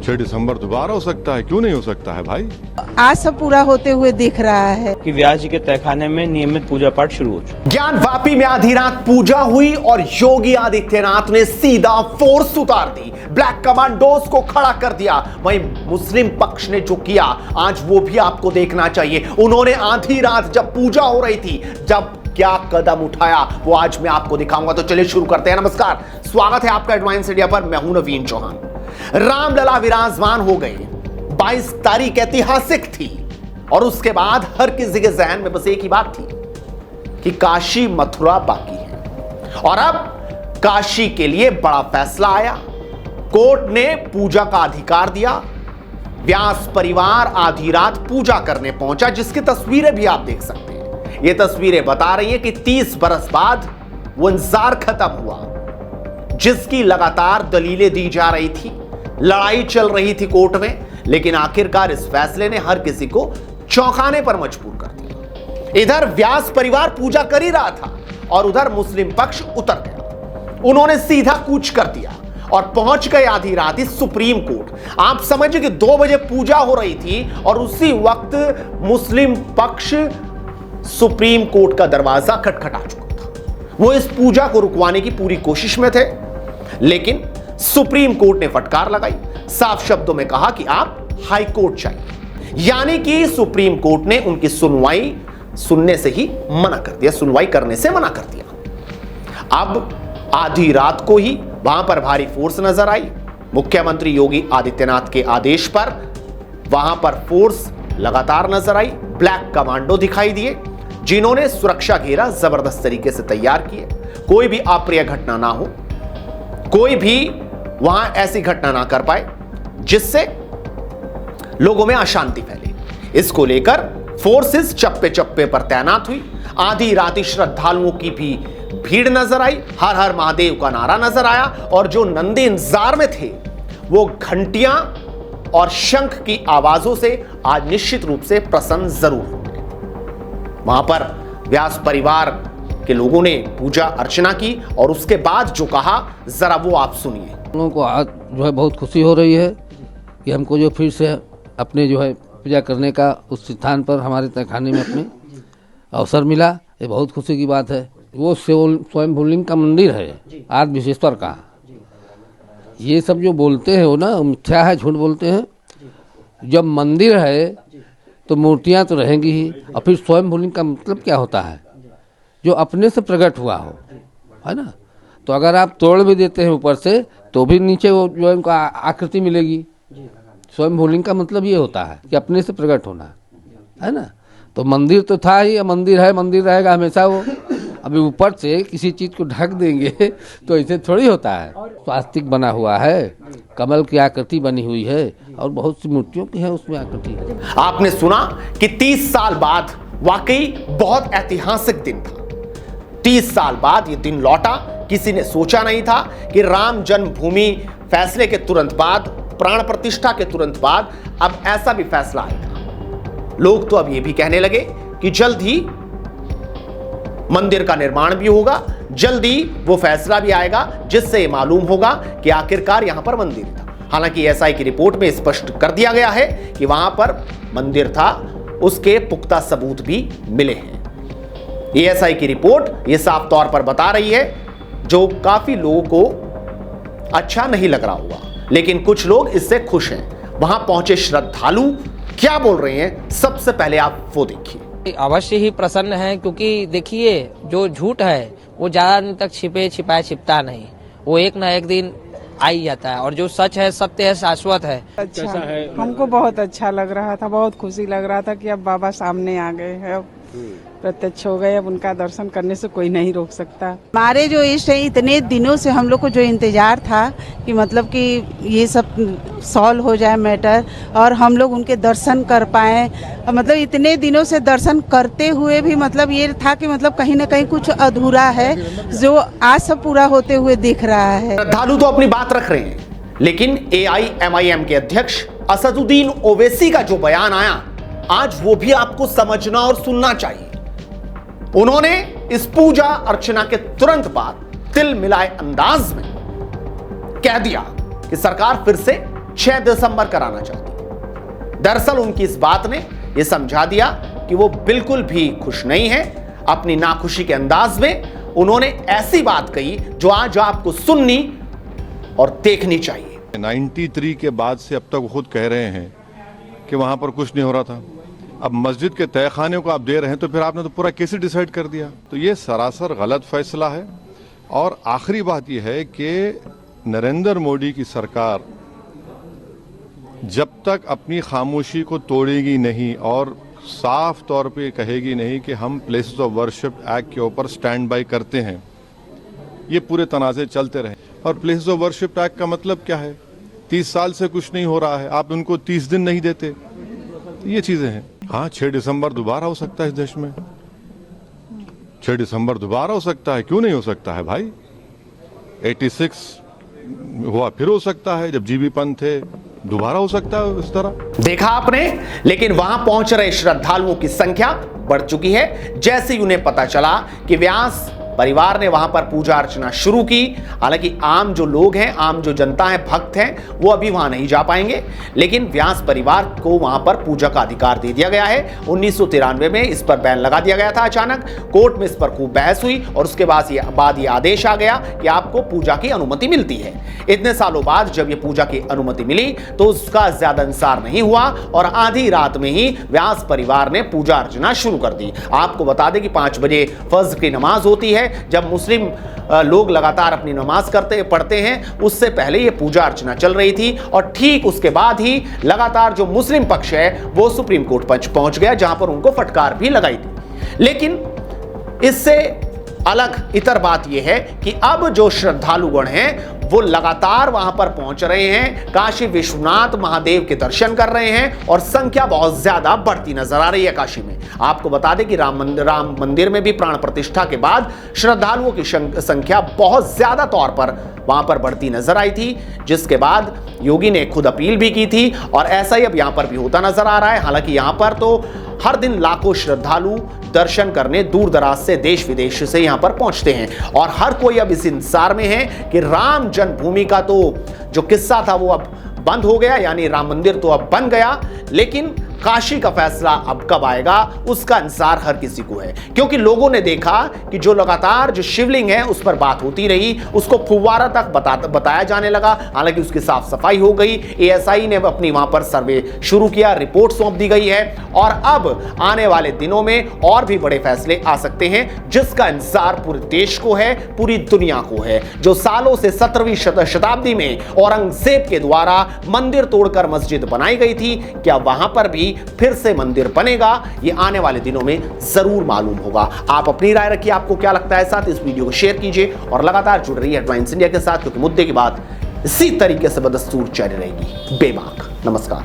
6 दिसंबर दोबारा हो सकता है, क्यों नहीं हो सकता है भाई? आज सब पूरा होते हुए दिख रहा है कि व्यास जी के तहखाने में नियमित पूजा पाठ शुरू हो चुका। ज्ञानवापी में आधी रात पूजा हुई और योगी आदित्यनाथ ने सीधा फोर्स उतार दी, ब्लैक कमांडोज को खड़ा कर दिया। वहीं मुस्लिम पक्ष ने जो किया आज वो भी आपको देखना चाहिए। उन्होंने आधी रात जब पूजा हो रही थी, जब क्या कदम उठाया वो आज मैं आपको दिखाऊंगा। तो चलिए शुरू करते हैं। नमस्कार, स्वागत है आपका एडवांस इंडिया पर। मैं हूं नवीन चौहान। रामलला विराजमान हो गए। 22 तारीख ऐतिहासिक थी और उसके बाद हर किसी के जहन में बस एक ही बात थी कि काशी मथुरा बाकी है। और अब काशी के लिए बड़ा फैसला आया। कोर्ट ने पूजा का अधिकार दिया। व्यास परिवार आधी रात पूजा करने पहुंचा, जिसकी तस्वीरें भी आप देख सकते हैं। ये तस्वीरें बता रही है कि 30 बरस बाद वो इंतजार खत्म हुआ, जिसकी लगातार दलीलें दी जा रही थी, लड़ाई चल रही थी कोर्ट में, लेकिन आखिरकार इस फैसले ने हर किसी को चौंकाने पर मजबूर कर दिया। इधर व्यास परिवार पूजा कर ही रहा था और उधर मुस्लिम पक्ष उतर गया। उन्होंने सीधा कूच कर दिया और पहुंच गए आधी रात ही सुप्रीम कोर्ट। आप समझिए कि 2 बजे पूजा हो रही थी और उसी वक्त मुस्लिम पक्ष सुप्रीम कोर्ट का दरवाजा खटखटा चुका था। वो इस पूजा को रुकवाने की पूरी कोशिश में थे, लेकिन सुप्रीम कोर्ट ने फटकार लगाई। साफ शब्दों में कहा कि आप हाई कोर्ट चाहिए, यानी कि सुप्रीम कोर्ट ने उनकी सुनवाई सुनने से ही मना कर दिया, सुनवाई करने से मना कर दिया। अब आधी रात को ही वहां पर भारी फोर्स नजर आई। मुख्यमंत्री योगी आदित्यनाथ के आदेश पर वहां पर फोर्स लगातार नजर आई। ब्लैक कमांडो दिखाई दिए, जिन्होंने सुरक्षा घेरा जबरदस्त तरीके से तैयार किए। कोई भी अप्रिय घटना ना हो, कोई भी वहां ऐसी घटना ना कर पाए जिससे लोगों में अशांति फैले। इसको लेकर फोर्सेस चप्पे चप्पे पर तैनात हुई। आधी रात श्रद्धालुओं की भी भीड़ नजर आई। हर हर महादेव का नारा नजर आया और जो नंदी इंतजार में थे वो घंटियां और शंख की आवाजों से आज निश्चित रूप से प्रसन्न जरूर होंगे। वहां पर व्यास परिवार के लोगों ने पूजा अर्चना की और उसके बाद जो कहा जरा वो आप सुनिए। हम लोगों को आज जो है बहुत खुशी हो रही है कि हमको जो फिर से अपने जो है पूजा करने का उस स्थान पर हमारे तहखाने में अपने अवसर मिला। ये बहुत खुशी की बात है। वो स्वयं भूलिंग का मंदिर है आदि विशेश्वर का। ये सब जो बोलते हैं वो ना मिथ्या है, झूठ बोलते हैं। जब मंदिर है तो मूर्तियाँ तो रहेंगी ही, और फिर स्वयं भूलिंग का मतलब क्या होता है? जो अपने से प्रकट हुआ हो, है ना। तो अगर आप तोड़ भी देते हैं ऊपर से तो भी नीचे वो जो है उनका आकृति मिलेगी। स्वयं भूलिंग का मतलब ये होता है कि अपने से प्रकट होना, है ना। तो मंदिर तो था ही, मंदिर है, मंदिर रहेगा हमेशा वो। अभी ऊपर से किसी चीज़ को ढक देंगे तो ऐसे थोड़ी होता है। स्वास्तिक बना हुआ है, कमल की आकृति बनी हुई है और बहुत सी मूर्तियों की है उसमें आकृति है। आपने सुना कि 30 साल बाद वाकई बहुत ऐतिहासिक दिन था। 30 साल बाद ये दिन लौटा। किसी ने सोचा नहीं था कि राम जन्मभूमि फैसले के तुरंत बाद, प्राण प्रतिष्ठा के तुरंत बाद अब ऐसा भी फैसला आएगा। लोग तो अब ये भी कहने लगे कि जल्द ही मंदिर का निर्माण भी होगा, जल्दी वो फैसला भी आएगा जिससे मालूम होगा कि आखिरकार यहां पर मंदिर था। हालांकि एसआई की रिपोर्ट में स्पष्ट कर दिया गया है कि वहां पर मंदिर था, उसके पुख्ता सबूत भी मिले हैं। एएसआई की रिपोर्ट ये साफ तौर पर बता रही है, जो काफी लोगों को अच्छा नहीं लग रहा होगा, लेकिन कुछ लोग इससे खुश हैं। वहां पहुंचे श्रद्धालु क्या बोल रहे हैं, सबसे पहले आप वो देखिए। अवश्य ही प्रसन्न है, क्योंकि देखिए जो झूठ है वो ज्यादा दिन तक छिपाए छिपता नहीं, वो एक ना एक दिन आ ही जाता है। और जो सच है, सत्य है, शाश्वत है। अच्छा है, हमको बहुत अच्छा लग रहा था, बहुत खुशी लग रहा था कि अब बाबा सामने आ गए हैं, प्रत्यक्ष हो गए। अब उनका दर्शन करने से कोई नहीं रोक सकता। हमारे जो इष्ट है, इतने दिनों से हम लोग को जो इंतजार था कि मतलब कि ये सब सॉल्व हो जाए मैटर और हम लोग उनके दर्शन कर पाए। मतलब इतने दिनों से दर्शन करते हुए भी मतलब ये था कि मतलब कहीं ना कहीं कुछ अधूरा है, जो आज सब पूरा होते हुए दिख रहा है। श्रद्धालु तो अपनी बात रख रहे हैं, लेकिन AIMIM के अध्यक्ष असदुद्दीन ओवैसी का जो बयान आया आज वो भी आपको समझना और सुनना चाहिए। उन्होंने इस पूजा अर्चना के तुरंत बाद तिल मिलाए अंदाज में कह दिया कि सरकार फिर से 6 दिसंबर कराना चाहती है। दरअसल उनकी इस बात ने यह समझा दिया कि वो बिल्कुल भी खुश नहीं है। अपनी नाखुशी के अंदाज में उन्होंने ऐसी बात कही जो आज आपको सुननी और देखनी चाहिए। 93 के बाद से अब तक वो खुद कह रहे हैं कि वहां पर कुछ नहीं हो रहा था। अब मस्जिद के तहखाने को आप दे रहे हैं तो फिर आपने तो पूरा केस ही डिसाइड कर दिया। तो ये सरासर गलत फैसला है। और आखिरी बात यह है कि नरेंद्र मोदी की सरकार जब तक अपनी खामोशी को तोड़ेगी नहीं और साफ तौर पे कहेगी नहीं कि हम प्लेसेस ऑफ वर्शिप एक्ट के ऊपर स्टैंड बाय करते हैं, ये पूरे तनाज़े चलते रहे। और प्लेसेस ऑफ वर्शिप एक्ट का मतलब क्या है? 30 साल से कुछ नहीं हो रहा है, आप उनको 30 दिन नहीं देते। ये चीजें हैं। हाँ, 6 दिसंबर दोबारा हो सकता है इस देश में। 6 दिसंबर दोबारा हो सकता है, क्यों नहीं हो सकता है भाई? 86 हुआ, फिर हो सकता है, जब जीबी पंत थे, दोबारा हो सकता है इस तरह। देखा आपने, लेकिन वहां पहुंच रहे श्रद्धालुओं की संख्या बढ़ चुकी है। जैसे ही उन्हें पता चला कि व्यास परिवार ने वहां पर पूजा अर्चना शुरू की, हालांकि आम जो लोग हैं, आम जो जनता है, भक्त हैं, वो अभी वहां नहीं जा पाएंगे, लेकिन व्यास परिवार को वहां पर पूजा का अधिकार दे दिया गया है। 1993 में इस पर बैन लगा दिया गया था। अचानक कोर्ट में इस पर खूब बहस हुई और उसके बाद ये आदेश आ गया कि आपको पूजा की अनुमति मिलती है। इतने सालों बाद जब ये पूजा की अनुमति मिली तो उसका ज्यादा इंतजार नहीं हुआ और आधी रात में ही व्यास परिवार ने पूजा अर्चना शुरू कर दी। आपको बता दें कि 5 बजे फज्र की नमाज होती है। जब मुस्लिम लोग लगातार अपनी नमाज पढ़ते हैं, उससे पहले यह पूजा अर्चना चल रही थी और ठीक उसके बाद ही लगातार जो मुस्लिम पक्ष है वो सुप्रीम कोर्ट पहुंच गया, जहां पर उनको फटकार भी लगाई थी। लेकिन इससे अलग इतर बात यह है कि अब जो श्रद्धालुगण हैं वो लगातार वहां पर पहुंच रहे हैं, काशी विश्वनाथ महादेव के दर्शन कर रहे हैं और संख्या बहुत ज्यादा बढ़ती नजर आ रही है काशी में। आपको बता दें कि राम मंदिर में भी प्राण प्रतिष्ठा के बाद श्रद्धालुओं की संख्या बहुत ज्यादा तौर पर वहां पर बढ़ती नजर आई थी, जिसके बाद योगी ने खुद अपील भी की थी और ऐसा ही अब यहां पर भी होता नजर आ रहा है। हालांकि यहां पर तो हर दिन लाखों श्रद्धालु दर्शन करने दूर दराज से, देश विदेश से यहां पर पहुंचते हैं और हर कोई अब इस इंतजार में है कि राम जन्मभूमि का तो जो किस्सा था वो अब बंद हो गया, यानी राम मंदिर तो अब बन गया, लेकिन काशी का फैसला अब कब आएगा उसका इंतजार हर किसी को है। क्योंकि लोगों ने देखा कि जो लगातार जो शिवलिंग है उस पर बात होती रही, उसको फुव्वारा तक बताया जाने लगा। हालांकि उसकी साफ सफाई हो गई, एएसआई ने अपनी वहां पर सर्वे शुरू किया, रिपोर्ट सौंप दी गई है और अब आने वाले दिनों में और भी बड़े फैसले आ सकते हैं, जिसका इंतजार पूरे देश को है, पूरी दुनिया को है। जो सालों से 17वीं शताब्दी में औरंगजेब के द्वारा मंदिर तोड़कर मस्जिद बनाई गई थी, क्या वहां पर भी फिर से मंदिर बनेगा? ये आने वाले दिनों में जरूर मालूम होगा। आप अपनी राय रखिए, आपको क्या लगता है। साथ इस वीडियो को शेयर कीजिए और लगातार जुड़ रही है हेडलाइंस इंडिया के साथ, क्योंकि मुद्दे की बात इसी तरीके से बदस्तूर जारी रहेगी। बेबाक। नमस्कार।